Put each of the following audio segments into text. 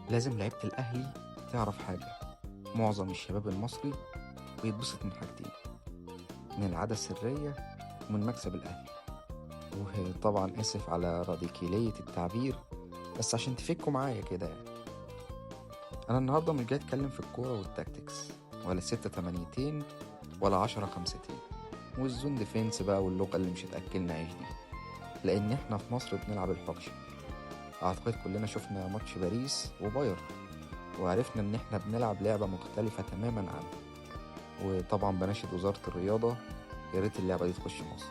لازم لعيبة الأهلي تعرف حاجة. معظم الشباب المصري بيتبسط من حاجتين: من العادة السرية ومن مكسب الأهلي. وطبعا آسف على راديكالية التعبير، بس عشان تفكوا معايا كده يعني. أنا النهاردة مش جاي أتكلم في الكورة والتاكتكس، ولا 6 8 ولا 10 5 والزون ديفينس بقى واللغة اللي مش هتأكلنا عيش دي، لأن احنا في مصر بنلعب الحكشة. أعتقد كلنا شفنا ماتش باريس وبايرن، وعرفنا إن احنا بنلعب لعبة مختلفة تماما عنها. وطبعا بناشد وزارة الرياضة، يا ريت اللعبة دي تخش مصر.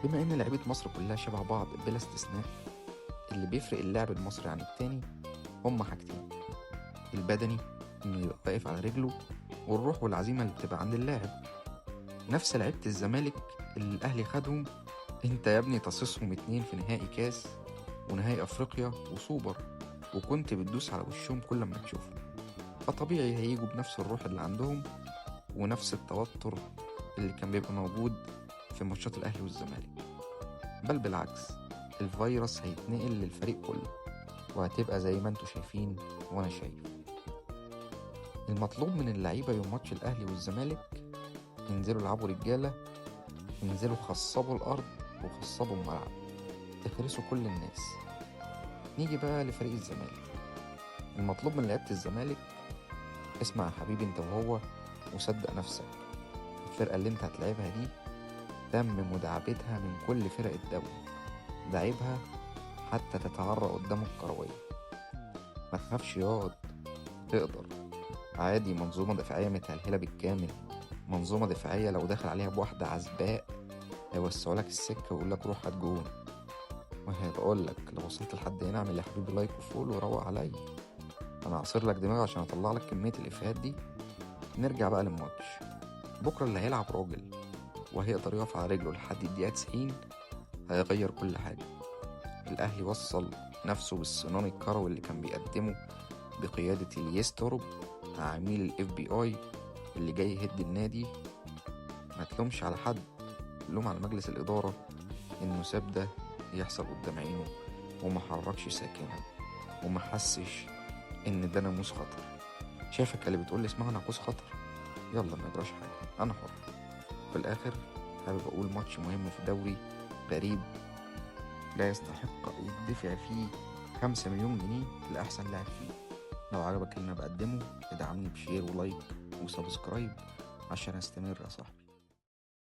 بما إن لعيبة مصر كلها شبه بعض بلا استثناء، اللي بيفرق اللاعب المصري عن التاني هما حاجتين: البدني، إنه يبقى واقف على رجله، والروح والعزيمة اللي بتبقى عند اللاعب. نفس لعيبة الزمالك اللي الأهلي خدهم، انت يا ابني تصيصهم 2 في نهائي كاس ونهائي أفريقيا وسوبر، وكنت بتدوس على وشهم كل ما تشوفهم. فطبيعي هيجوا بنفس الروح اللي عندهم ونفس التوتر اللي كان بيبقى موجود في ماتشات الأهلي والزمالك. بل بالعكس، الفيروس هيتنقل للفريق كله، وهتبقى زي ما انتوا شايفين وانا شايف. المطلوب من اللعيبة يوم ماتش الأهلي والزمالك: ينزلوا يلعبوا رجالة، ينزلوا خصبوا الأرض وخصبوا الملعب، تخرسوا كل الناس. نيجي بقى لفريق الزمالك. المطلوب من لعيبة الزمالك: اسمع يا حبيبي انت وهو، وصدق نفسك. الفرقة اللي انت هتلعبها دي تم مداعبتها من كل فرق الدوري، داعبها حتى تتعرى قدام الكروية. ما تخافش ياض، تقدر عادي. منظومة دفاعية متهلهلة بالكامل، منظومة دفاعية لو دخل عليها بواحدة عزباء هيوسعوا لك السكة ويقول لك روح هات جون. وهي بقول لك لو وصلت لحد هنا اعمل يا حبيبي لايك وفول وروق عليا، انا هعصر لك دماغي عشان اطلع لك كمية الافيهات دي. نرجع بقى للماتش بكرة. اللي هيلعب راجل وهيقدر يقف على رجله لحد الدقيقة 90 هيغير كل حاجة. الأهلي وصل نفسه بالصنان الكروي اللي كان بيقدمه بقيادة اليستروب، عميل الاف بي اي اللي جاي يهد النادي. ما تلومش على حد، لوم على مجلس الإدارة إنه ساب ده يحصل قدام عينه وما حركش ساكنة وما حسش إن ده ناموس خطر. شايفك اللي بتقول لي اسمها ناقوس خطر؟ يلا ما يجراش حاجة، أنا حر. في الآخر حابب أقول ماتش مهم في دوري غريب لا يستحق يدفع فيه 5 مليون جنيه لأحسن لاعب فيه. لو عجبك اللي أنا بقدمه ادعمني بشير ولايك وسبسكرايب عشان أستمر يا صاحبي.